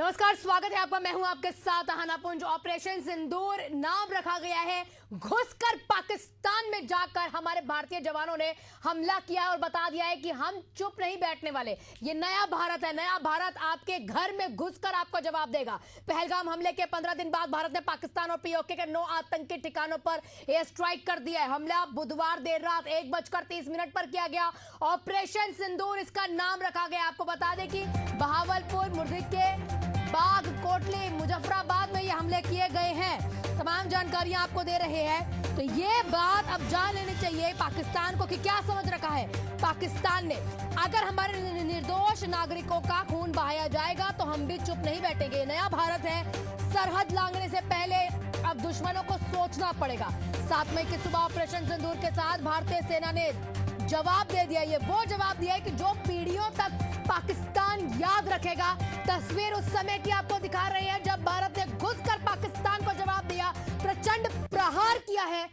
नमस्कार, स्वागत है आपका। मैं हूं आपके साथ अहाना पुंज। ऑपरेशन सिंदूर नाम रखा गया है। घुसकर पाकिस्तान में जाकर हमारे भारतीय जवानों ने हमला किया और बता दिया है कि हम चुप नहीं बैठने वाले। ये नया भारत है। नया भारत आपके घर में घुसकर आपको जवाब देगा। पहलगाम हमले के 15 दिन बाद भारत ने पाकिस्तान और पीओके के 9 आतंकी ठिकानों पर एयर स्ट्राइक कर दिया है। हमला बुधवार देर रात 1:30 पर किया गया। ऑपरेशन सिंदूर इसका नाम रखा गया। आपको बता दें कि बहावलपुर, मुर्रिक के बाग, कोटली, मुजफ्फराबाद में ये हमले किए गए हैं। तमाम जानकारियां आपको दे रहे हैं। तो ये बात अब जान लेनी चाहिए पाकिस्तान को कि क्या समझ रखा है पाकिस्तान ने। अगर हमारे निर्दोष नागरिकों का खून बहाया जाएगा तो हम भी चुप नहीं बैठेंगे। नया भारत है। सरहद लांघने से पहले अब दुश्मनों को सोचना पड़ेगा। 7 मई की सुबह ऑपरेशन सिंदूर के साथ भारतीय सेना ने जवाब दे दिया। ये वो जवाब दिया है कि जो पीढ़ियों तक पाकिस्तान याद रखेगा। तस्वीर उस समय की आपको दिखा रहे हैं जब भारत ने घुसकर पाकिस्तान को जवाब दिया, प्रचंड प्रहार किया है।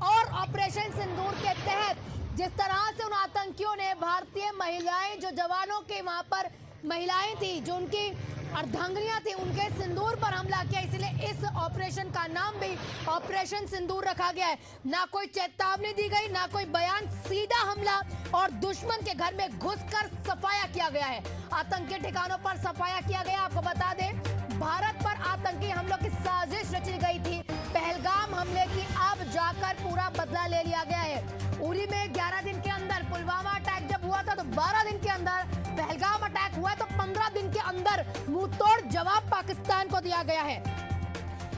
और ऑपरेशन सिंदूर के तहत जिस तरह से उन आतंकियों ने भारतीय महिलाएं, जो जवानों के वहां पर महिलाएं थी, जो उनकी अर्धांगिनियां थी, उनके सिंदूर पर हमला किया। इसलिए इस ऑपरेशन का नाम भी ऑपरेशन सिंदूर रखा गया है। ना कोई चेतावनी दी गई, ना कोई बयान, सीधा हमला और दुश्मन के घर में घुसकर सफाया किया गया है। आतंकी ठिकानों पर सफाया किया गया। आपको बता दें, भारत पर आतंकी हमलों की साजिश रची गई थी। पहलगाम हमले की अब जाकर पूरा बदला ले लिया गया है। उरी में 11 दिन के अंदर, पुलवामा अटैक जब हुआ था तो 12 दिन के अंदर, पहलगाम अटैक हुआ तो 15 दिन के अंदर मुंहतोड़ जवाब पाकिस्तान को दिया गया है।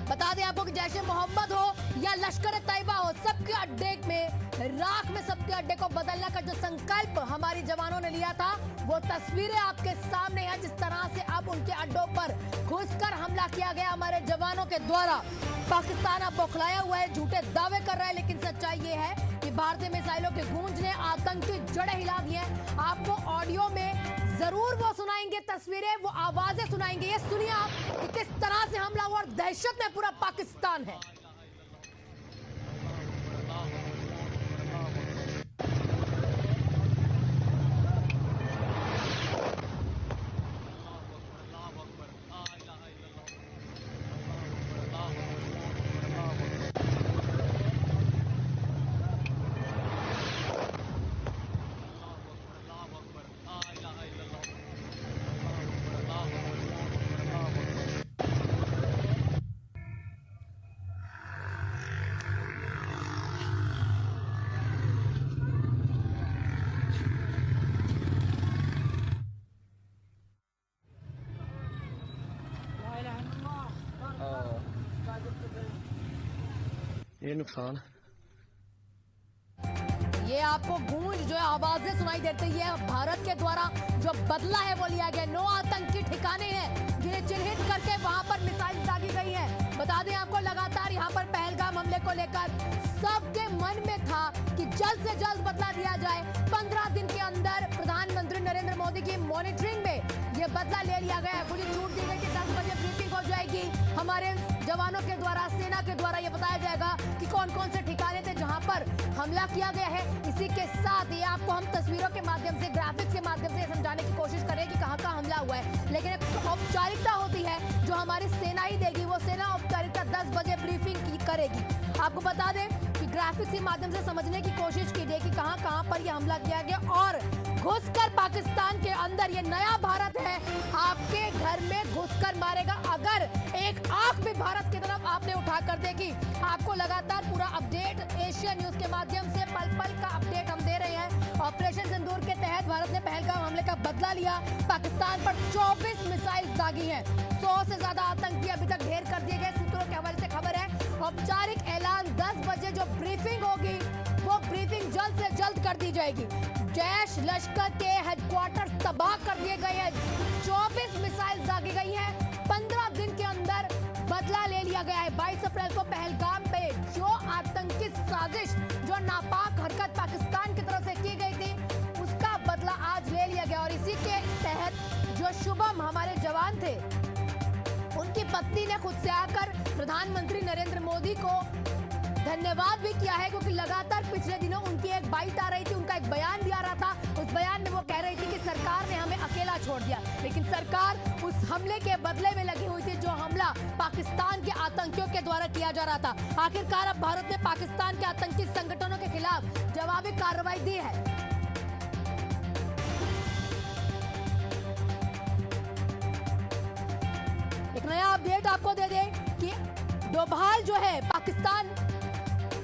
बता दें आपको कि जैश ए मोहम्मद हो या लश्कर तैयबा हो, सबके अड्डे में राख में सबके अड्डे को बदलने का जो संकल्प हमारी जवानों ने लिया था, वो तस्वीरें आपके सामने हैं। जिस तरह से अब उनके अड्डों पर घुसकर हमला किया गया हमारे जवानों के द्वारा। पाकिस्तान अब बौखलाया हुआ है, झूठे दावे कर रहा है, लेकिन सच्चाई ये है कि भारतीय मिसाइलों के गूंज ने आतंकी जड़ें हिला दी हैं। आपको ऑडियो में जरूर वो सुनाएंगे, तस्वीरें, वो आवाजें सुनाएंगे। ये सुनिए आप कि किस तरह से हमला हुआ और दहशत में पूरा पाकिस्तान है। ये नुकसान, ये आपको गूंज जो है आवाजें सुनाई देती है। भारत के द्वारा जो बदला है वो लिया गया। 9 आतंकी ठिकाने हैं जिन्हें चिन्हित करके वहां पर मिसाइल दागी गई है। बता दें आपको, लगातार यहां पर पहलगाम हमले को लेकर सबके मन में था कि जल्द से जल्द बदला दिया जाए। 15 दिन के अंदर प्रधानमंत्री नरेंद्र मोदी की मॉनिटरिंग में ये बदला ले लिया गया है। खुली छूट दी गई कि 10 बजे ब्रीफिंग हो जाएगी। हमारे जवानों के द्वारा, सेना के द्वारा ये बताया जाएगा कि कौन कौन से ठिकाने थे जहां पर हमला किया गया है। इसी के साथ ये आपको हम तस्वीरों के माध्यम से, ग्राफिक्स के माध्यम से समझाने की कोशिश करें कि कहां कहां हमला हुआ है। लेकिन एक औपचारिकता होती है जो हमारी सेना ही देगी। वो सेना औपचारिकता 10 बजे ब्रीफिंग करेगी। आपको बता दें कि ग्राफिक्स के माध्यम से समझने की कोशिश कीजिए कि कहां कहां पर यह हमला किया गया। और घुसकर पाकिस्तान के अंदर, ये नया भारत है, आपके घर में घुसकर मारेगा। अगर एक आंख भी भारत की तरफ आपने उठा कर देगी। आपको लगातार पूरा अपडेट एशिया न्यूज के माध्यम से पल पल का अपडेट हम दे रहे हैं। ऑपरेशन सिंदूर के तहत भारत ने पहलगाम हमले का बदला लिया। पाकिस्तान पर 24 मिसाइल दागी हैं। 100 से ज्यादा आतंकी अभी तक ढेर कर दिए गए। सूत्रों के हवाले से खबर है, औपचारिक ऐलान 10 बजे जो ब्रीफिंग होगी वो ब्रीफिंग जल्द से जल्द कर दी जाएगी। जैश लश्कर के हेडक्वार्टर तबाह कर दिए गए हैं। 24 मिसाइल दागी गई हैं। 15 दिन के अंदर बदला ले लिया गया है। 22 अप्रैल को पहलगाम पे जो आतंकी साजिश, जो नापाक हरकत पाकिस्तान की तरफ से की गई थी, उसका बदला आज ले लिया गया। और इसी के तहत जो शुभम हमारे जवान थे, उनकी पत्नी ने खुद से आकर प्रधानमंत्री नरेंद्र मोदी को धन्यवाद भी किया है, क्योंकि लगातार पिछले दिनों उनकी एक बाइट आ रही थी, उनका एक बयान भी आ रहा था। उस बयान में वो कह रही थी कि सरकार ने हमें अकेला छोड़ दिया, लेकिन सरकार उस हमले के बदले में लगी हुई थी, जो हमला पाकिस्तान के आतंकियों के द्वारा किया जा रहा था। आखिरकार अब भारत ने पाकिस्तान के आतंकी संगठनों के खिलाफ जवाबी कार्रवाई दी है। एक नया अपडेट आपको दे दें कि डोभाल जो है पाकिस्तान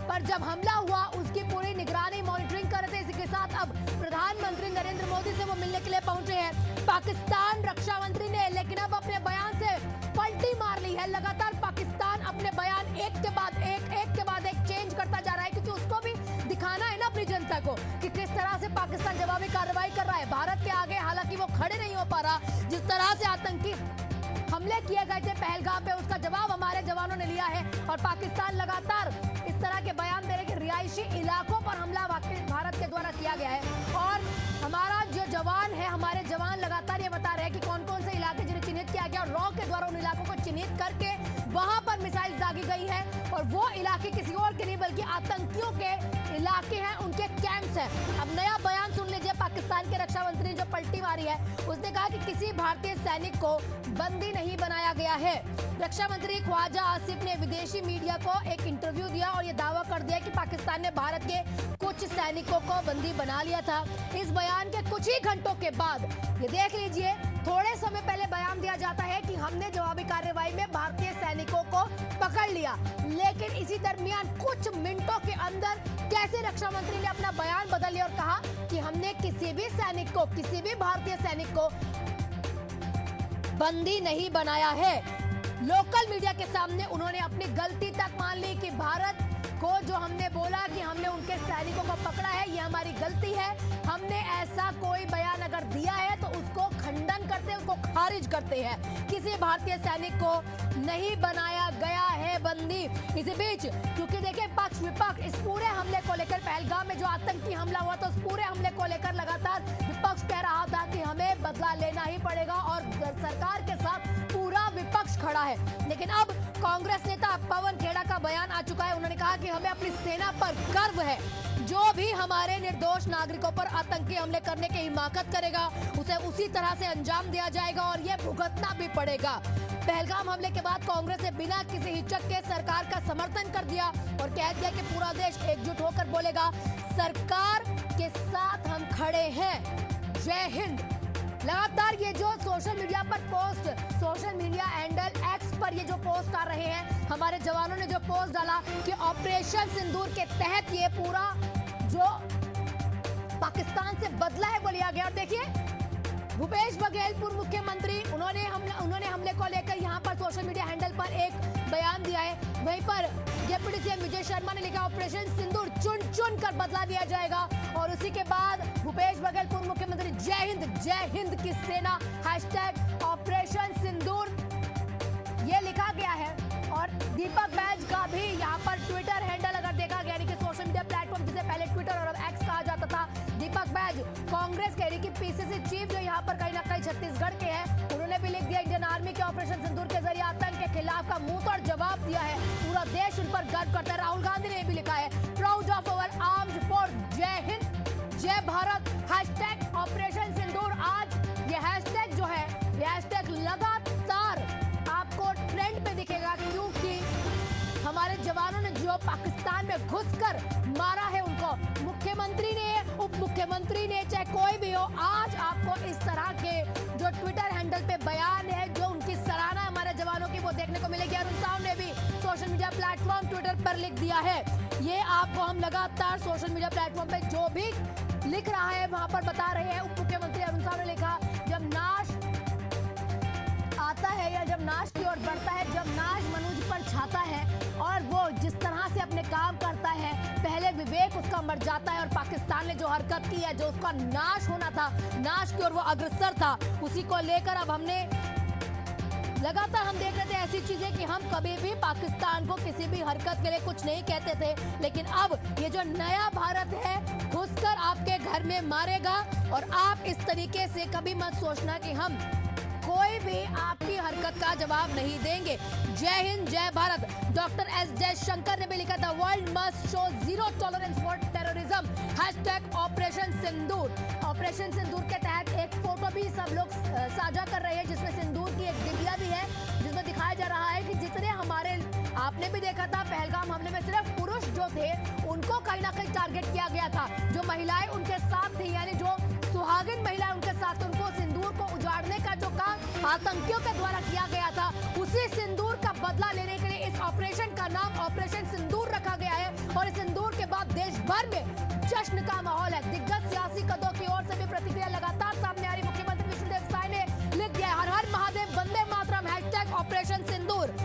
पर जब हमला हुआ उसकी पूरी निगरानी मॉनिटरिंग कर रहे थे। इसी के साथ अब प्रधानमंत्री नरेंद्र मोदी से वो मिलने के लिए पहुंचे हैं पाकिस्तान रक्षा मंत्री ने, लेकिन अब अपने बयान से पलटी मार ली है। लगातार पाकिस्तान अपने बयान एक के बाद एक चेंज करता जा रहा है, क्योंकि उसको भी दिखाना है ना अपनी जनता को कि किस तरह से पाकिस्तान जवाबी कार्रवाई कर रहा है। भारत के आगे हालांकि वो खड़े नहीं हो पा रहा। जिस तरह से आतंकी हमले किए गए थे पहलगाम पे, उसका जवाब हमारे जवानों ने लिया है। और पाकिस्तान लगातार इस तरह के बयान दे रहे कि रिहायशी इलाकों पर हमला भारत के द्वारा किया गया है। और हमारा जो जवान है, हमारे जवान लगातार ये बता रहे हैं कि कौन कौन से इलाके जिन्हें चिन्हित किया गया, और रॉ के द्वारा उन इलाकों को चिन्हित करके वहां पर मिसाइल दागी गई है। और वो इलाके किसी और के नहीं बल्कि आतंकियों के इलाके हैं, उनके कैंप्स हैं। अब नया बयान सुन लीजिए पाकिस्तान के रक्षा मंत्री ने जो पलटी मारी है। उसने कहा कि किसी भारतीय सैनिक को बंदी नहीं बनाया गया है। रक्षा मंत्री ख्वाजा आसिफ ने विदेशी मीडिया को एक इंटरव्यू दिया और ये दावा कर दिया कि पाकिस्तान ने भारत के कुछ सैनिकों को बंदी बना लिया था। इस बयान के कुछ ही घंटों के बाद ये देख लीजिए, थोड़े समय पहले बयान दिया जाता है कि हमने जवाबी कार्रवाई में भारतीय सैनिकों को पकड़ लिया, लेकिन इसी दरमियान कुछ मिनटों के अंदर कैसे रक्षा मंत्री ने अपना बयान बदल लिया और कहा कि हमने किसी भी सैनिक को, किसी भी भारतीय सैनिक को बंदी नहीं बनाया है। लोकल मीडिया के सामने उन्होंने अपनी गलती तक मान ली कि भारत को जो हमने बोला कि हमने उनके सैनिकों को पकड़ा है, ये हमारी गलती है। हमने ऐसा कोई बयान अगर दिया है तो उसको खंडन करते हैं, उसको खारिज करते हैं। किसी भारतीय सैनिक को नहीं बनाया गया है बंदी। इसी बीच क्योंकि देखिए पक्ष विपक्ष इस पूरे हमले को लेकर, पहलगाम में जो आतंकी हमला हुआ था उस पूरे हमले को लेकर लगातार विपक्ष कह रहा था कि हमें बदला लेना ही पड़ेगा, और सरकार के साथ पूरा विपक्ष खड़ा है। लेकिन अब कांग्रेस नेता पवन खेड़ा का बयान आ चुका है। उन्होंने कहा कि हमें अपनी सेना पर गर्व है। जो भी हमारे निर्दोष नागरिकों पर आतंकी हमले करने की हिमाकत करेगा उसे उसी तरह से अंजाम दिया जाएगा और ये भुगतना भी पड़ेगा। पहलगाम हमले के बाद कांग्रेस ने बिना किसी हिचक के सरकार का समर्थन कर दिया और कह दिया कि पूरा देश एकजुट होकर बोलेगा, सरकार के साथ हम खड़े हैं। जय हिंद। लगातार ये जो सोशल मीडिया पर post, social media handle x पर ये जो पोस्ट आ रहे हैं, हमारे जवानों ने जो पोस्ट डाला कि ऑपरेशन सिंदूर के तहत ये पूरा जो पाकिस्तान से बदला है वो लिया गया। और देखिए भूपेश बघेल पूर्व मुख्यमंत्री, उन्होंने हमले को लेकर यहाँ पर सोशल मीडिया हैंडल पर एक बयान दिया है। वहीं पर डिप्टी सीएम विजय शर्मा ने लिखा ऑपरेशन सिंदूर चुन चुन कर बदला दिया जाएगा। और उसी के बाद भूपेश बघेल पूर्व मुख्यमंत्री जय हिंद की सेना हैशटैग ऑपरेशन सिंदूर ये लिखा गया है। और दीपक बैज का भी यहाँ पर ट्विटर हैंडल अगर देखा गया, यानी कि सोशल मीडिया प्लेटफॉर्म जिसे पहले ट्विटर और अब एक्स कहा जाता था, दीपक बैज कांग्रेस के यानी कि पीसीसी चीफ जो यहाँ पर कहीं ना कहीं छत्तीसगढ़ के हैं, उन्होंने भी लिख दिया इंडियन आर्मी के ऑपरेशन सिंदूर के जरिए आतंक के खिलाफ का मुंह तोड़ जवाब दिया है। पूरा देश उन पर गर्व करता है। राहुल गांधी ने भी लिखा है proud of our armed force, जय हिंद जय भारत हैशटैग ऑपरेशन सिंदूर। आज ये हैशटैग जो है, ये हैशटैग लगातार आपको ट्रेंड पे दिखेगा, क्योंकि हमारे जवानों ने जो पाकिस्तान में घुसकर मारा है उनको, मुख्यमंत्री ने, उप मुख्यमंत्री ने, चाहे कोई भी हो, आज आपको इस तरह के जो ट्विटर हैंडल पे बयान है जो उनकी सराहना हमारे जवानों की वो देखने को मिलेगी। अरुण साव ने भी सोशल मीडिया प्लेटफॉर्म ट्विटर पर लिख दिया है। ये आपको हम लगातार सोशल मीडिया प्लेटफॉर्म पे जो भी लिख रहा है वहां पर बता रहे हैं। उप मुख्यमंत्री अरुण साव ने लिखा, जब नाश आता है या जब नाश की ओर बढ़ता है, जब नाश मनुष्य पर छाता है और वो जिस तरह से अपने काम करता है, पहले विवेक उसका मर जाता है। और पाकिस्तान ने जो हरकत की है, जो उसका नाश होना था, नाश की ओर वो अग्रसर था, उसी को लेकर अब हमने लगातार हम देख रहे थे ऐसी चीजें कि हम कभी भी पाकिस्तान को किसी भी हरकत के लिए कुछ नहीं कहते थे, लेकिन अब ये जो नया भारत है घुसकर आपके घर में मारेगा। और आप इस तरीके से कभी मत सोचना कि हम कोई भी आपकी हरकत का जवाब नहीं देंगे। जय हिंद, जय भारत। डॉक्टर एस जयशंकर ने भी लिखा था, world must show zero tolerance for terrorism, hashtag operation Sindoor. Operation Sindoor के तहत एक फोटो भी सब लोग साझा कर रहे हैं, जिसमें सिंदूर की एक डिबिया भी है, जिसमें दिखाया जा रहा है कि जितने हमारे, आपने भी देखा था पहलगाम हमले में सिर्फ पुरुष जो थे उनको कहीं ना कहीं टारगेट किया गया था। जो महिलाएं उनके साथ थी, यानी जो सुहागिन महिलाएं उनके साथ, उनको सिंदूर को उजाड़ने का जो काम आतंकियों के द्वारा किया गया था, उसी सिंदूर का बदला लेने के लिए इस ऑपरेशन का नाम ऑपरेशन सिंदूर रखा गया है। और इस सिंदूर के बाद देश भर में जश्न का माहौल है। दिग्गज सियासी कदों की ओर से भी प्रतिक्रिया लगातार सामने आ रही। मुख्यमंत्री विष्णुदेव साय ने लिख दिया, हर हर महादेव वंदे मातरम, हैशटैग ऑपरेशन सिंदूर।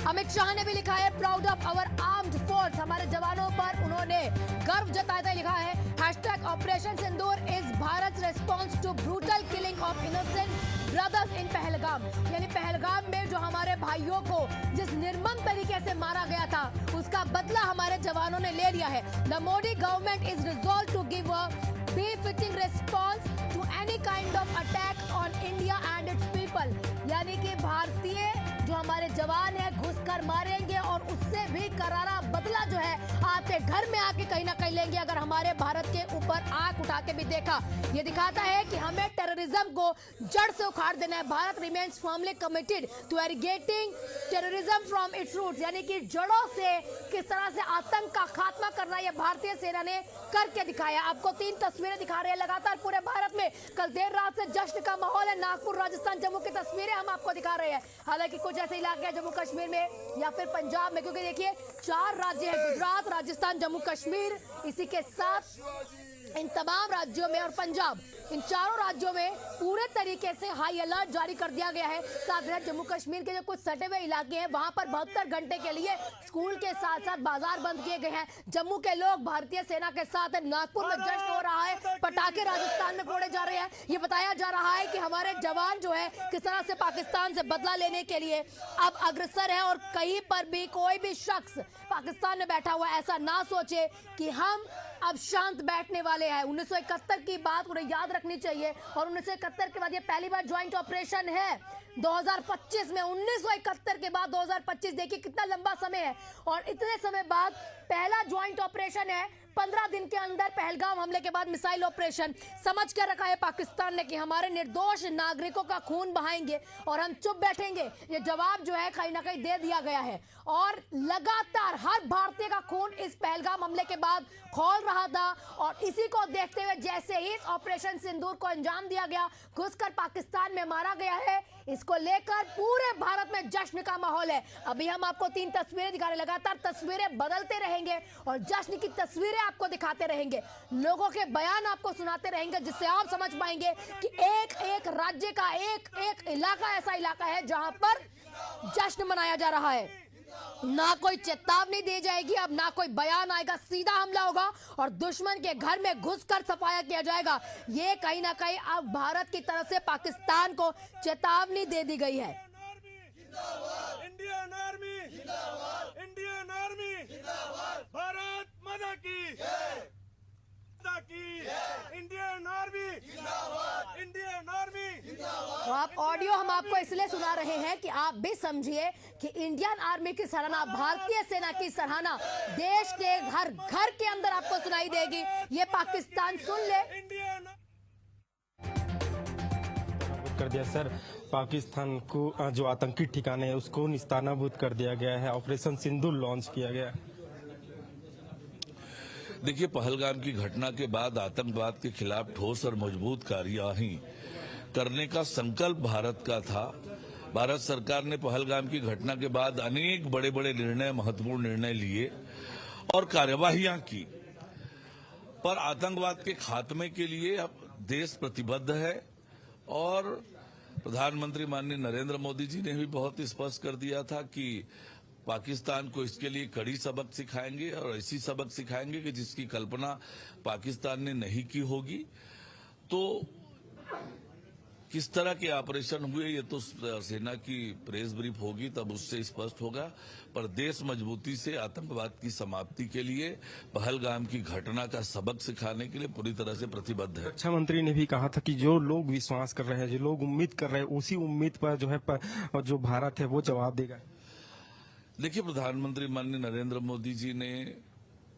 अमित शाह ने भी लिखा है, proud of our armed force, हमारे जवानों पर उन्होंने गर्व जताते लिखा है, hashtag operation Sindoor is Bharat response to brutal killing of innocent brothers in Pahalgam. यानी पहलगाम में जो हमारे भाइयों को जिस निर्मम तरीके से मारा गया था, उसका बदला हमारे जवानों ने ले लिया है। The Modi government is resolve to give a befitting response to any kind of attack on India and its people। यानी कि भारतीय जो हमारे जवान हैं घुसकर मारेंगे और उससे भी करारा बदला जो है आपके घर में आके कहीं ना कहीं लेंगे। अगर हमारे भारत के ऊपर आंख उठा के भी देखा, ये दिखाता है कि हमें टेररिज्म को जड़ से उखाड़ देना है। Bharat remains firmly committed to eradicating terrorism from its roots, यानी कि जड़ों से किस तरह से आतंक का खात्मा करना ये भारतीय सेना ने करके दिखाया। आपको 3 तस्वीरें दिखा रहे हैं लगातार पूरे भारत में। कल देर रात से जश्न का माहौल है। नागपुर, राजस्थान, जम्मू की तस्वीरें हम आपको दिखा रहे हैं। हालांकि कुछ ऐसे इलाके हैं जम्मू कश्मीर में या फिर पंजाब में, क्योंकि देखिए 4 राज्य हैं, गुजरात, राजस्थान, जम्मू कश्मीर, इसी के साथ इन तमाम राज्यों में और पंजाब, इन चारों राज्यों में पूरे तरीके से हाई अलर्ट जारी कर दिया गया है। साथ ही जम्मू कश्मीर के जो कुछ सटे हुए इलाके हैं, वहां पर 72 घंटे के लिए स्कूल के साथ साथ बाजार बंद किए गए हैं। जम्मू के लोग भारतीय सेना के साथ हैं। नागपुर में जश्न हो रहा है, पटाखे राजस्थान में फोड़े जा रहे हैं। ये बताया जा रहा है कि हमारे जवान जो है किस तरह से पाकिस्तान से बदला लेने के लिए अब अग्रसर है। और कहीं पर भी कोई भी शख्स पाकिस्तान में बैठा हुआ ऐसा ना सोचे कि हम अब शांत बैठने वाले हैं। 1971 की बात उन्हें याद रखनी चाहिए। और 1971 के बाद ये पहली बार ज्वाइंट ऑपरेशन है 2025 में। 1971 के बाद 2025, देखिए कितना लंबा समय है। और इतने समय बाद पहला ज्वाइंट ऑपरेशन है। 15 दिन के अंदर पहलगाम हमले के बाद मिसाइल ऑपरेशन। समझ कर रखा है पाकिस्तान ने कि हमारे निर्दोष नागरिकों का खून बहाएंगे और हम चुप बैठेंगे। ये जवाब जो है कहीं ना कहीं दे दिया गया है। और लगातार हर भारतीय का खून इस पहलगाम हमले के बाद खौल रहा था। और इसी को देखते हुए जैसे ही इस ऑपरेशन सिंदूर को अंजाम दिया गया, घुसकर पाकिस्तान में मारा गया है, इसको लेकर पूरे भारत में जश्न का माहौल है। अभी हम आपको 3 तस्वीरें दिखा रहे हैं, लगातार तस्वीरें बदलते रहेंगे और जश्न की तस्वीरें आपको दिखाते रहेंगे, लोगों के बयान आपको सुनाते रहेंगे, जिससे आप समझ पाएंगे कि एक एक राज्य का एक एक इलाका ऐसा इलाका है जहां पर जश्न मनाया जा रहा है। ना कोई चेतावनी दी जाएगी, अब ना कोई बयान आएगा, सीधा हमला होगा और दुश्मन के घर में घुसकर सफाया किया जाएगा। ये कहीं ना कहीं अब भारत की तरफ से पाकिस्तान को चेतावनी दे दी गई है। इंडियन आर्मी जिंदाबाद, इंडियन आर्मी जिंदाबाद, भारत माता की इंडियन आर्मी जिंदाबाद, इंडियन आर्मी जिंदाबाद। तो आप ऑडियो हम आपको इसलिए सुना रहे हैं कि आप भी समझिए कि इंडियन आर्मी की सराहना, भारतीय सेना की सराहना देश के हर घर के अंदर आपको सुनाई देगी। ये पाकिस्तान सुन ले। कर दिया सर, पाकिस्तान को जो आतंकी ठिकाने हैं उसको निस्तानाबूद कर दिया गया है। ऑपरेशन सिंदूर लॉन्च किया गया। देखिए, पहलगाम की घटना के बाद आतंकवाद के खिलाफ ठोस और मजबूत कार्यवाही करने का संकल्प भारत का था। भारत सरकार ने पहलगाम की घटना के बाद अनेक बड़े बड़े निर्णय, महत्वपूर्ण निर्णय लिए और कार्यवाहियां की। पर आतंकवाद के खात्मे के लिए अब देश प्रतिबद्ध है और प्रधानमंत्री माननीय नरेंद्र मोदी जी ने भी बहुत स्पष्ट कर दिया था कि पाकिस्तान को इसके लिए कड़ी सबक सिखाएंगे और ऐसी सबक सिखाएंगे कि जिसकी कल्पना पाकिस्तान ने नहीं की होगी। तो किस तरह के ऑपरेशन हुए ये तो सेना की प्रेस ब्रीफ होगी तब उससे स्पष्ट होगा, पर देश मजबूती से आतंकवाद की समाप्ति के लिए, पहलगाम की घटना का सबक सिखाने के लिए पूरी तरह से प्रतिबद्ध है। रक्षा मंत्री ने भी कहा था कि जो लोग विश्वास कर रहे हैं, जो लोग उम्मीद कर रहे हैं, उसी उम्मीद पर जो है जो भारत है वो जवाब देगा। देखिए, प्रधानमंत्री माननीय नरेंद्र मोदी जी ने,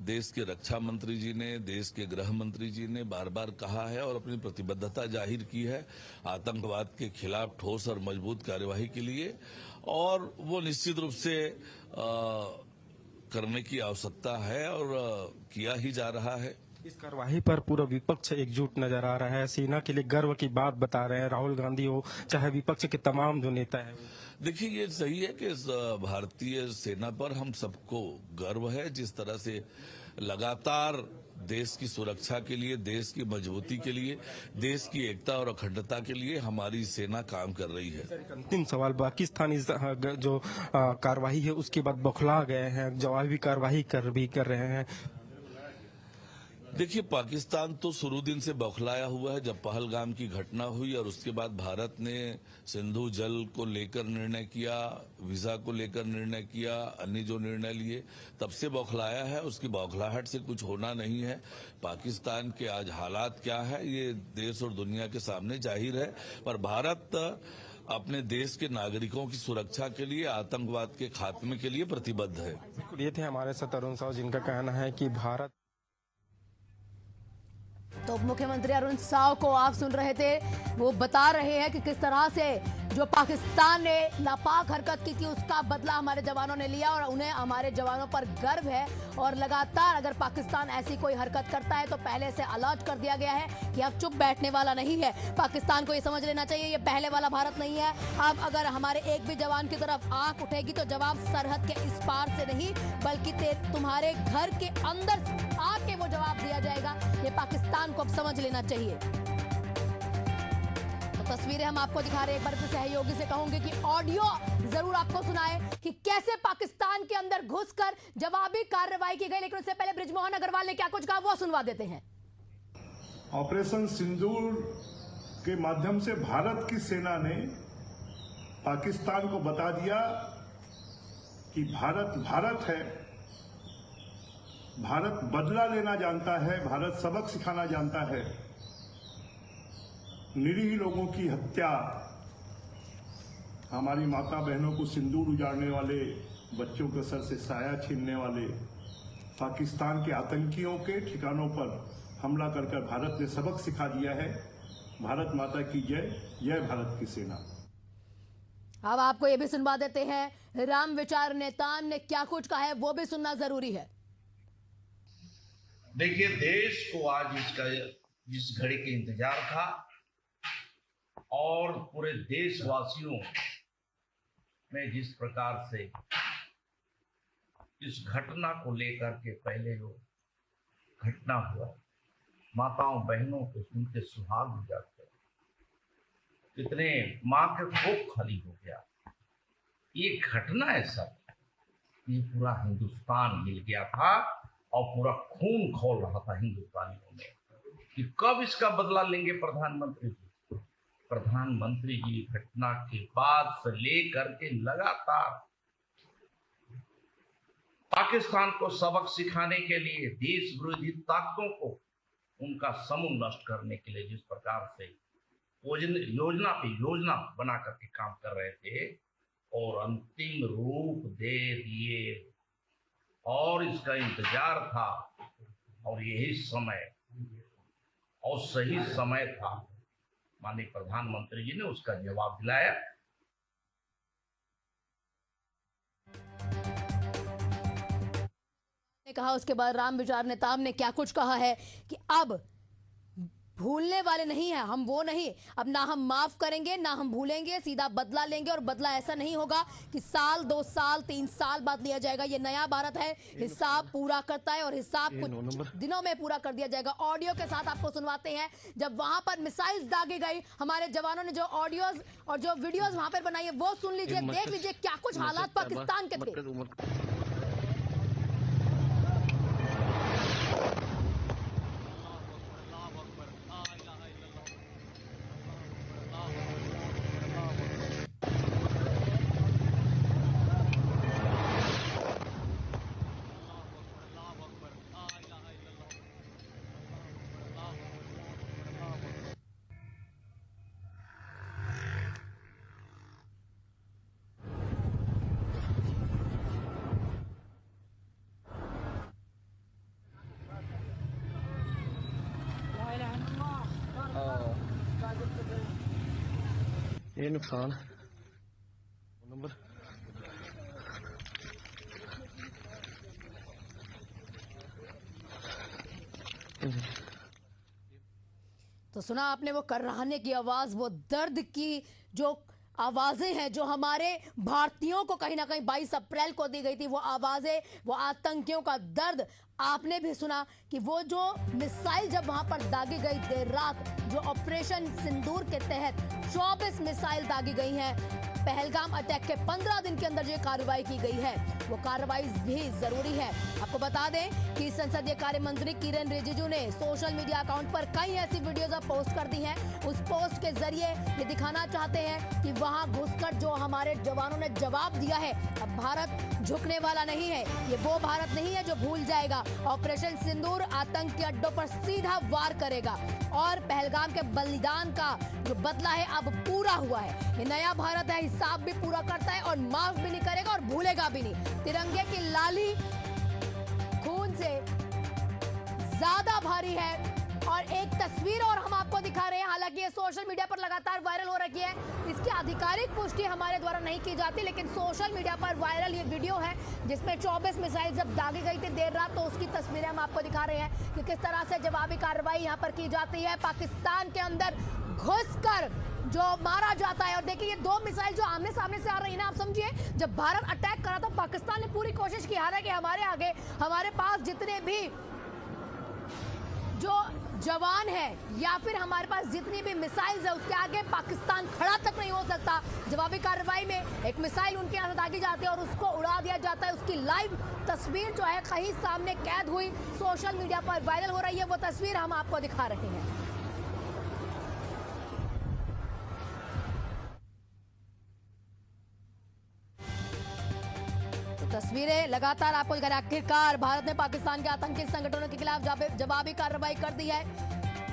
देश के रक्षा मंत्री जी ने, देश के गृह मंत्री जी ने बार बार कहा है और अपनी प्रतिबद्धता जाहिर की है आतंकवाद के खिलाफ ठोस और मजबूत कार्यवाही के लिए, और वो निश्चित रूप से करने की आवश्यकता है और किया ही जा रहा है। इस कार्यवाही पर पूरा विपक्ष एकजुट नजर आ रहा है। सेना के लिए गर्व की बात बता रहे हैं राहुल गांधी हो चाहे विपक्ष के तमाम जो नेता हैं। देखिए, ये सही है कि भारतीय सेना पर हम सबको गर्व है, जिस तरह से लगातार देश की सुरक्षा के लिए, देश की मजबूती के लिए, देश की एकता और अखंडता के लिए हमारी सेना काम कर रही है। अंतिम सवाल, पाकिस्तान इस जो कार्यवाही है उसके बाद बौखला गए हैं, जवाबी कार्यवाही कर रहे हैं। देखिए, पाकिस्तान तो शुरू दिन से बौखलाया हुआ है। जब पहलगाम की घटना हुई और उसके बाद भारत ने सिंधु जल को लेकर निर्णय किया, वीजा को लेकर निर्णय किया, अन्य जो निर्णय लिए, तब से बौखलाया है। उसकी बौखलाहट से कुछ होना नहीं है। पाकिस्तान के आज हालात क्या है ये देश और दुनिया के सामने जाहिर है, पर भारत अपने देश के नागरिकों की सुरक्षा के लिए, आतंकवाद के खात्मे के लिए प्रतिबद्ध है। बिल्कुल, ये थे हमारे साथ अरुण साव, जिनका कहना है कि भारत। तो मुख्यमंत्री अरुण साव को आप सुन रहे थे, वो बता रहे हैं कि किस तरह से जो पाकिस्तान ने नापाक हरकत की थी उसका बदला हमारे जवानों ने लिया और उन्हें हमारे जवानों पर गर्व है। और लगातार अगर पाकिस्तान ऐसी कोई हरकत करता है तो पहले से अलर्ट कर दिया गया है कि अब चुप बैठने वाला नहीं है। पाकिस्तान को ये समझ लेना चाहिए ये पहले वाला भारत नहीं है। अब अगर हमारे एक भी जवान की तरफ आंख उठेगी तो जवाब सरहद के इस पार से नहीं बल्कि तुम्हारे घर के अंदर आके वो जवाब दिया जाएगा। ये पाकिस्तान को अब समझ लेना चाहिए। तस्वीरें हम आपको दिखा रहे हैं। एक बार सहयोगी से कहूंगे कि ऑडियो जरूर आपको सुनाए कि कैसे पाकिस्तान के अंदर घुसकर जवाबी कार्रवाई की गई। लेकिन उससे पहले बृजमोहन अग्रवाल ने क्या कुछ कहा वो सुनवा देते हैं। ऑपरेशन सिंदूर के माध्यम से भारत की सेना ने पाकिस्तान को बता दिया कि भारत भारत है, भारत बदला लेना जानता है, भारत सबक सिखाना जानता है। निरीह लोगों की हत्या, हमारी माता बहनों को सिंदूर उजाड़ने वाले, बच्चों के सर से साया छीनने वाले पाकिस्तान के आतंकियों के ठिकानों पर हमला कर भारत ने सबक सिखा दिया है। भारत माता की जय, जय भारत की सेना। अब आपको ये भी सुनवा देते हैं राम विचार नेतान ने क्या कुछ कहा है, वो भी सुनना जरूरी है। देखिए, देश को आज इसका जिस घड़ी का इंतजार था और पूरे देशवासियों में जिस प्रकार से इस घटना को लेकर के पहले जो घटना हुआ, माताओं बहनों को उनके सुहाग उजाड़ गए, कितने माँ के कोख खाली हो गया। ये घटना ऐसा, ये पूरा हिंदुस्तान हिल गया था और पूरा खून खौल रहा था हिंदुस्तानियों में कि कब इसका बदला लेंगे प्रधानमंत्री जी। प्रधानमंत्री जी घटना के बाद से लेकर के लगातार पाकिस्तान को सबक सिखाने के लिए, देश विरोधी ताकतों को उनका समूह नष्ट करने के लिए जिस प्रकार से योजना पे योजना बना करके काम कर रहे थे और अंतिम रूप दे दिए, और इसका इंतजार था और यही समय और सही समय था। माननीय प्रधानमंत्री जी ने उसका जवाब दिलाया। कहा उसके बाद राम विचार नेताम ने क्या कुछ कहा है कि अब भूलने वाले नहीं है हम, वो नहीं, अब ना हम माफ करेंगे ना हम भूलेंगे, सीधा बदला लेंगे। और बदला ऐसा नहीं होगा कि साल 2 साल 3 साल बाद लिया जाएगा। ये नया भारत है, हिसाब पूरा करता है और हिसाब कुछ दिनों में पूरा कर दिया जाएगा। ऑडियो के साथ आपको सुनवाते हैं जब वहां पर मिसाइल्स दागी गई, हमारे जवानों ने जो ऑडियोज और जो वीडियोज वहां पर बनाई है वो सुन लीजिए, देख लीजिए क्या कुछ हालात पाकिस्तान के थे। नुकसान नंबर तो सुना आपने वो कर्राहने की आवाज, वो दर्द की जो आवाजें हैं जो हमारे भारतीयों को कहीं ना कहीं 22 अप्रैल को दी गई थी, वो आवाजें, वो आतंकियों का दर्द आपने भी सुना कि वो जो मिसाइल जब वहां पर दागी गई देर रात, जो ऑपरेशन सिंदूर के तहत 24 मिसाइल दागी गई हैं, पहलगाम अटैक के 15 दिन के अंदर जो कार्रवाई की गई है, वो कार्रवाई भी जरूरी है। आपको बता दें कि संसदीय कार्य मंत्री किरेन रिजिजू ने सोशल मीडिया अकाउंट पर कई ऐसी वीडियोज पोस्ट कर दी हैं। उस पोस्ट के जरिए ये दिखाना चाहते हैं कि वहां घुसकर जो हमारे जवानों ने जवाब दिया है, अब भारत झुकने वाला नहीं है। ये वो भारत नहीं है जो भूल जाएगा। ऑपरेशन सिंदूर आतंक के अड्डों पर सीधा वार करेगा और पहलगाम के बलिदान का जो बदला है अब पूरा हुआ है। ये नया भारत है, हिसाब भी पूरा करता है और माफ भी नहीं करेगा और भूलेगा भी नहीं। तिरंगे की लाली खून से ज्यादा भारी है। और एक तस्वीर और हम आपको दिखा रहे हैं, हालांकि ये सोशल मीडिया पर लगातार वायरल हो रही है, इसकी आधिकारिक पुष्टि हमारे द्वारा नहीं की जाती, लेकिन सोशल मीडिया पर वायरल ये वीडियो है जिसमें 24 मिसाइल जब दागी गई थी देर रात, तो उसकी तस्वीरें हम आपको दिखा रहे हैं कि किस तरह से जवाबी कार्रवाई यहाँ पर की जाती है। पाकिस्तान के अंदर घुसकर जो मारा जाता है। और देखिए ये 2 मिसाइल जो आमने सामने से आ रही है ना, आप समझिए जब भारत अटैक करा तो पाकिस्तान ने पूरी कोशिश की, हालांकि हमारे आगे हमारे पास जितने भी जो जवान है या फिर हमारे पास जितनी भी मिसाइल्स है, उसके आगे पाकिस्तान खड़ा तक नहीं हो सकता। जवाबी कार्रवाई में एक मिसाइल उनके यहाँ दागी जाती है और उसको उड़ा दिया जाता है। उसकी लाइव तस्वीर जो है कहीं सामने कैद हुई, सोशल मीडिया पर वायरल हो रही है, वो तस्वीर हम आपको दिखा रहे हैं। तस्वीरें लगातार आपको दिखा रहे हैं। आखिरकार भारत ने पाकिस्तान के आतंकी संगठनों के खिलाफ जवाबी कार्रवाई कर दी है।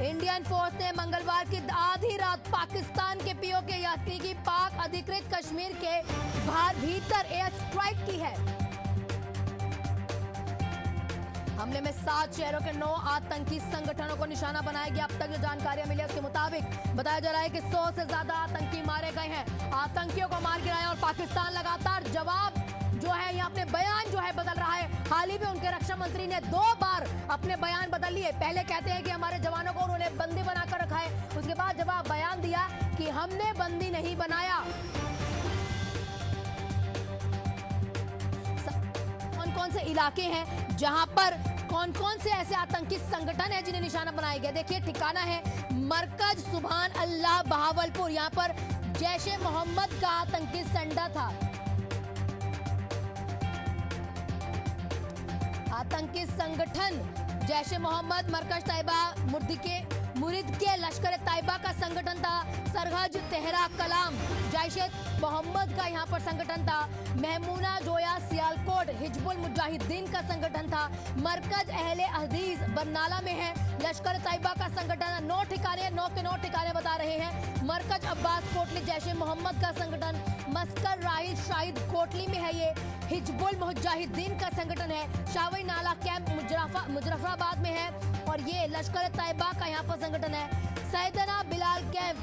इंडियन फोर्स ने मंगलवार की आधी रात पाकिस्तान के पीओके यात्री की पाक अधिकृत कश्मीर के भीतर एयर स्ट्राइक की है। हमले में 7 शहरों के 9 आतंकी संगठनों को निशाना बनाया गया। अब तक जो जानकारियां मिली उसके मुताबिक बताया जा रहा है कि 100 से ज्यादा आतंकी मारे गए हैं। आतंकियों को मार गिराया और पाकिस्तान लगातार जवाब जो है यहाँ अपने बयान जो है बदल रहा है। हाल ही में उनके रक्षा मंत्री ने 2 बार अपने बयान बदल लिए। पहले कहते हैं कि हमारे जवानों को उन्होंने बंदी बनाकर रखा है, उसके बाद जवाब बयान दिया कि हमने बंदी नहीं बनाया। कौन कौन से इलाके हैं जहां पर कौन कौन से ऐसे आतंकी संगठन है जिन्हें निशाना बनाया गया, देखिए ठिकाना है मरकज सुभान अल्लाह बहावलपुर। यहाँ पर जैश ए मोहम्मद का आतंकी संडा था। आतंकी संगठन जैश ए मोहम्मद मरकज तैयबा मुरिद के लश्कर तैयबा का संगठन था। सरहज तेहरा कलाम जैश ए मोहम्मद का यहाँ पर संगठन था। महमूना जोया सियालकोट हिजबुल मुजाहिदीन का संगठन था। मरकज अहले हदीस बरनाला में है। लश्कर तैयबा का संगठन 9 ठिकाने 9 के 9 ठिकाने बता रहे हैं। मरकज अब्बास कोटली जैश ए मोहम्मद का संगठन। मस्कर राहिल शाहिद कोटली में है ये। हिजबुल मुजाहिदीन का संगठन है। शावई नाला कैंप मुजफ्फराबाद में है और ये लश्कर तैयबा का यहाँ पर संगठन है। सैदना बिलाल कैंप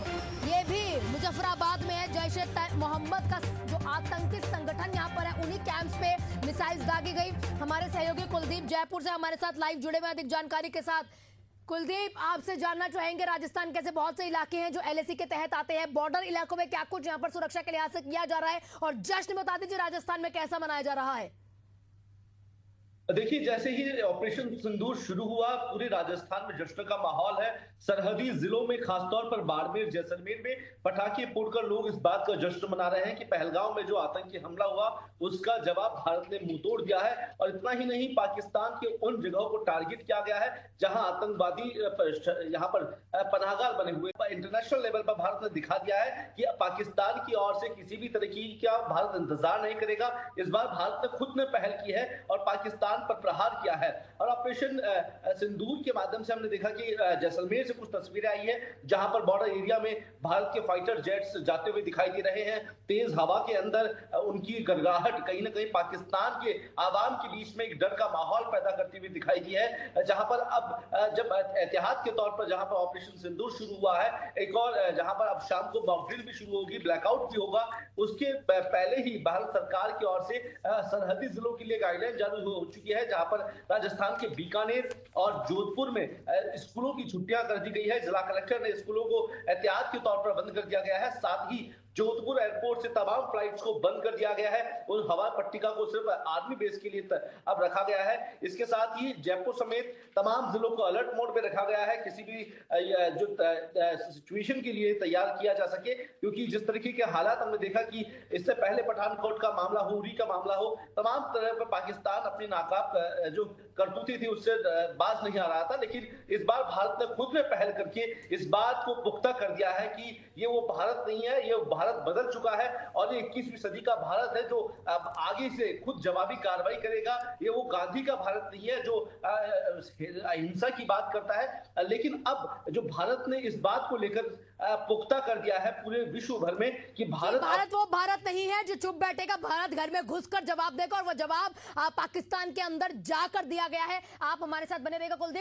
ये भी मुजफ्फराबाद में है। जैश ए मोहम्मद का जो आतंकी संगठन यहाँ पर है, उन्हीं कैंप्स पे मिसाइल्स दागी गई। हमारे सहयोगी कुलदीप जयपुर से हमारे साथ लाइव जुड़े हुए अधिक जानकारी के साथ। कुलदीप, आपसे जानना चाहेंगे राजस्थान के ऐसे बहुत से इलाके हैं जो एलएसी के तहत आते हैं, बॉर्डर इलाकों में क्या कुछ यहाँ पर सुरक्षा के लिहाज से किया जा रहा है और जश्न बता दीजिए राजस्थान में कैसा मनाया जा रहा है। देखिए, जैसे ही ऑपरेशन सिंदूर शुरू हुआ पूरे राजस्थान में जश्न का माहौल है। सरहदी जिलों में खासतौर पर बाड़मेर जैसलमेर में पटाखे फोड़कर लोग इस बात का जश्न मना रहे हैं कि पहलगाम में जो आतंकी हमला हुआ उसका जवाब भारत ने मुंह तोड़ दिया है। और इतना ही नहीं, पाकिस्तान के उन जगहों को टारगेट किया गया है जहां आतंकवादी यहाँ पर पनाहगार बने हुए। इंटरनेशनल लेवल पर भारत ने दिखा दिया है कि पाकिस्तान की ओर से किसी भी तरीके का भारत इंतजार नहीं करेगा। इस बार भारत ने खुद ने पहल की है और पाकिस्तान पर प्रहार किया है। और ऑपरेशन सिंदूर के माध्यम से हमने देखा कि जैसलमेर से कुछ तस्वीरें आई है जहां पर बॉर्डर एरिया में भारत के फाइटर जेट्स जाते हुए दिखाई दे रहे हैं। तेज हवा के अंदर उनकी गड़गड़ाहट कहीं ना कहीं पाकिस्तान के आवाम के बीच में एक डर का माहौल पैदा करती हुई दिखाई दी है। जहां पर अब जब एहतियात के तौर पर जहां पर ऑपरेशन सिंदूर शुरू हुआ है, एक और जहां पर अब शाम को मॉक ड्रिल भी शुरू होगी, ब्लैकआउट भी होगा, उसके पहले ही भारत सरकार की ओर से सरहदी जिलों के लिए गाइडलाइन जारी हो चुकी है, जहां पर राजस्थान के बीकानेर और जोधपुर में स्कूलों की छुट्टियां कर दी गई है। जिला कलेक्टर ने स्कूलों को एहतियात के तौर पर बंद कर दिया गया है। साथ ही जोधपुर एयरपोर्ट से तमाम फ्लाइट्स को बंद कर दिया गया है। उस हवाई पट्टिका को सिर्फ आर्मी बेस के लिए अब रखा गया है। इसके साथ ही जयपुर समेत तमाम जिलों को अलर्ट मोड पे रखा गया है, किसी भी जो सिचुएशन के लिए तैयार किया जा सके, क्योंकि जिस तरीके के हालात हमने देखा कि इससे पहले पठानकोट का मामला हो, उरी का मामला हो, तमाम तरह पर पाकिस्तान अपनी नाकाब जो करतूती थी उससे बाज नहीं आ रहा था। लेकिन इस बार भारत ने खुद में पहल करके इस बात को पुख्ता कर दिया है कि ये वो भारत नहीं है, ये भारत बदल चुका है और ये 21वीं सदी का भारत है जो अब आगे से खुद जवाबी कार्रवाई करेगा। ये वो गांधी का भारत नहीं है जो अहिंसा की बात करता है। लेकिन अब जो भारत ने इस बात को लेकर पुख्ता कर दिया है पूरे विश्व भर में कि भारत वो भारत नहीं है जो चुप बैठेगा, भारत घर में घुसकर जवाब देगा, और वो जवाब पाकिस्तान के अंदर जाकर दिया गया है। आप हमारे साथ बने रहेगा कुलदीप।